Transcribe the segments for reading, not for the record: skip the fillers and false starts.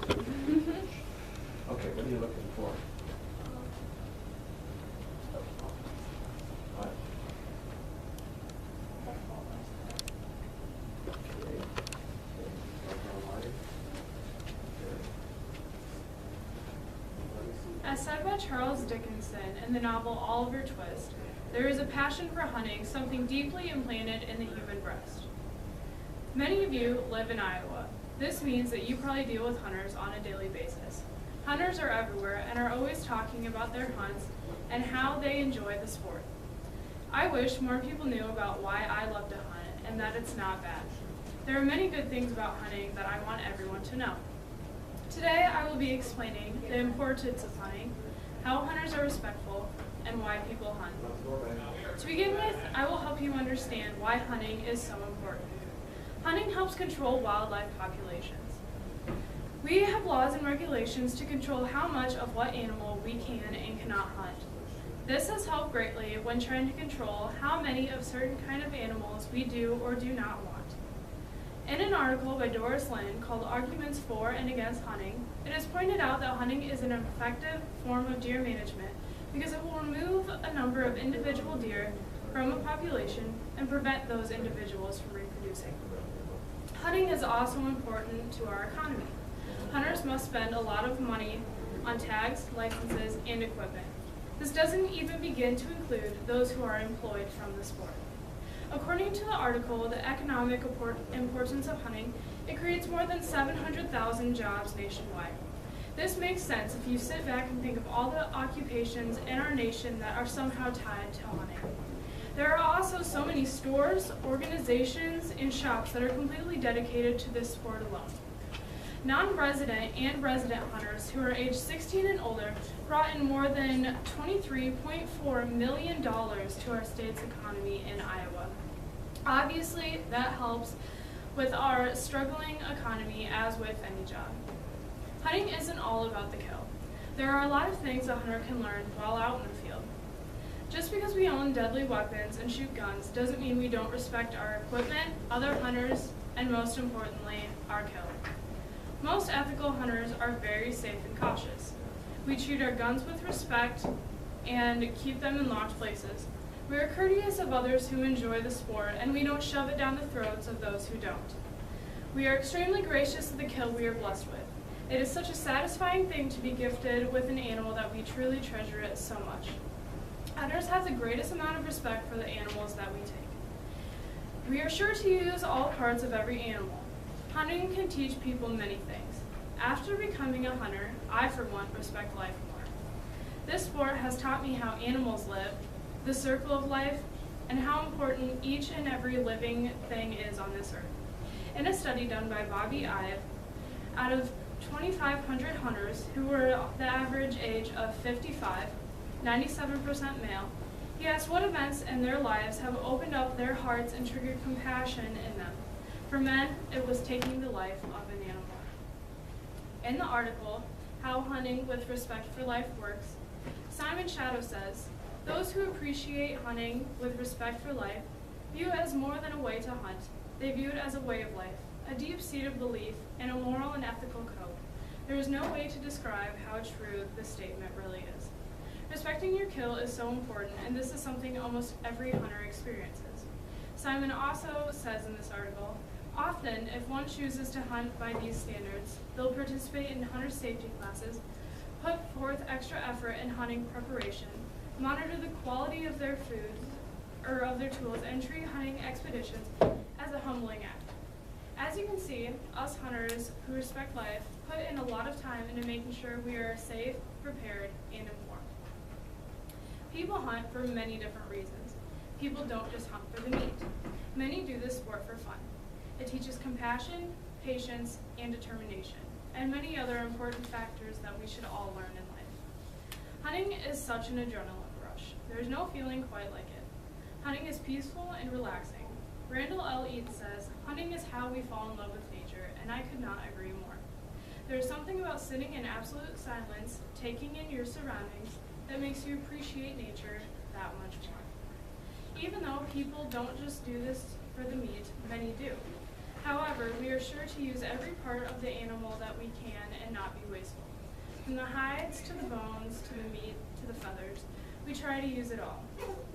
Okay, what are you looking for? What? Okay. As said by Charles Dickinson in the novel Oliver Twist, there is a passion for hunting, something deeply implanted in the human breast. Many of you live in Iowa. This means that you probably deal with hunters on a daily basis. Hunters are everywhere and are always talking about their hunts and how they enjoy the sport. I wish more people knew about why I love to hunt and that it's not bad. There are many good things about hunting that I want everyone to know. Today I will be explaining the importance of hunting, how hunters are respectful, and why people hunt. To begin with, I will help you understand why hunting is so important. Hunting helps control wildlife populations. We have laws and regulations to control how much of what animal we can and cannot hunt. This has helped greatly when trying to control how many of certain kind of animals we do or do not want. In an article by Doris Lynn called Arguments For and Against Hunting, it is pointed out that hunting is an effective form of deer management because it will remove a number of individual deer from a population and prevent those individuals from reproducing. Hunting is also important to our economy. Hunters must spend a lot of money on tags, licenses, and equipment. This doesn't even begin to include those who are employed from the sport. According to the article, The Economic Importance of Hunting, it creates more than 700,000 jobs nationwide. This makes sense if you sit back and think of all the occupations in our nation that are somehow tied to hunting. There are also so many stores, organizations, and shops that are completely dedicated to this sport alone. Non-resident and resident hunters who are age 16 and older brought in more than $23.4 million to our state's economy in Iowa. Obviously, that helps with our struggling economy as with any job. Hunting isn't all about the kill. There are a lot of things a hunter can learn while out in the field. Just because we own deadly weapons and shoot guns doesn't mean we don't respect our equipment, other hunters, and most importantly, our kill. Most ethical hunters are very safe and cautious. We treat our guns with respect and keep them in locked places. We are courteous of others who enjoy the sport, and we don't shove it down the throats of those who don't. We are extremely gracious of the kill we are blessed with. It is such a satisfying thing to be gifted with an animal that we truly treasure it so much. Hunters have the greatest amount of respect for the animals that we take. We are sure to use all parts of every animal. Hunting can teach people many things. After becoming a hunter, I, for one, respect life more. This sport has taught me how animals live, the circle of life, and how important each and every living thing is on this earth. In a study done by Bobby Ive, out of 2,500 hunters who were the average age of 55, 97% male, he asked what events in their lives have opened up their hearts and triggered compassion in them. For men, it was taking the life of an animal. In the article, How Hunting with Respect for Life Works, Simon Shadow says, those who appreciate hunting with respect for life view it as more than a way to hunt. They view it as a way of life, a deep-seated belief, and a moral and ethical code. There is no way to describe how true this statement really is. Respecting your kill is so important, and this is something almost every hunter experiences. Simon also says in this article, often, if one chooses to hunt by these standards, they'll participate in hunter safety classes, put forth extra effort in hunting preparation, monitor the quality of their food or of their tools, and treat hunting expeditions as a humbling act. As you can see, us hunters who respect life put in a lot of time into making sure we are safe, prepared, and informed. People hunt for many different reasons. People don't just hunt for the meat. Many do this sport for fun. It teaches compassion, patience, and determination, and many other important factors that we should all learn in life. Hunting is such an adrenaline rush. There's no feeling quite like it. Hunting is peaceful and relaxing. Randall L. Eads says, hunting is how we fall in love with nature, and I could not agree more. There is something about sitting in absolute silence, taking in your surroundings, that makes you appreciate nature that much more. Even though people don't just do this for the meat, many do. However, we are sure to use every part of the animal that we can and not be wasteful. From the hides to the bones to the meat to the feathers, we try to use it all.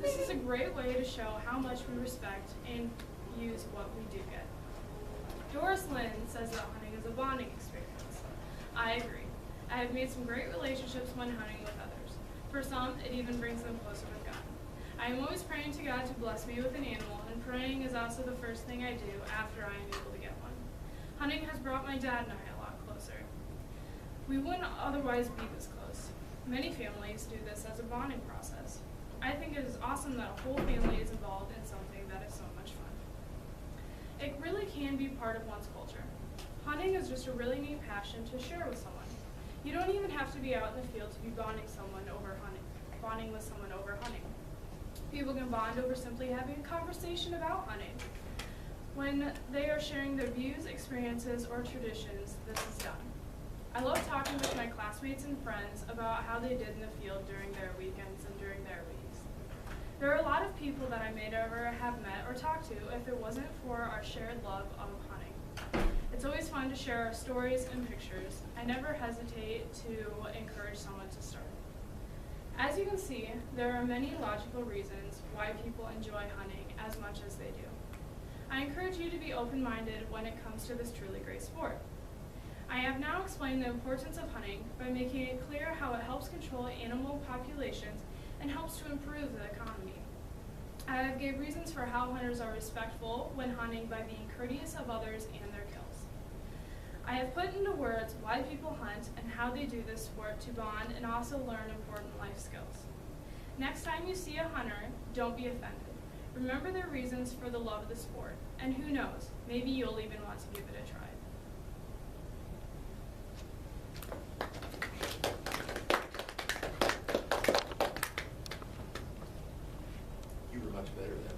This is a great way to show how much we respect and use what we do get. Doris Lynn says that hunting is a bonding experience. I agree. I have made some great relationships when hunting with others. For some, it even brings them closer with God. I am always praying to God to bless me with an animal, and praying is also the first thing I do after I am able to get one. Hunting has brought my dad and I a lot closer. We wouldn't otherwise be this close. Many families do this as a bonding process. I think it is awesome that a whole family is involved in something that is so much fun. It really can be part of one's culture. Hunting is just a really neat passion to share with someone. You don't even have to be out in the field to be bonding with someone over hunting. People can bond over simply having a conversation about hunting. When they are sharing their views, experiences, or traditions, this is done. I love talking with my classmates and friends about how they did in the field during their weekends and during their weeks. There are a lot of people that I may never have met or talked to if it wasn't for our shared love of hunting. It's always fun to share our stories and pictures. I never hesitate to encourage someone to start. As you can see, there are many logical reasons why people enjoy hunting as much as they do. I encourage you to be open-minded when it comes to this truly great sport. I have now explained the importance of hunting by making it clear how it helps control animal populations and helps to improve the economy. I have gave reasons for how hunters are respectful when hunting by being courteous of others and their kills. I have put into words why people hunt and how they do this sport to bond and also learn important life skills. Next time you see a hunter, don't be offended. Remember their reasons for the love of the sport, and who knows, maybe you'll even want to give it a try. You were much better than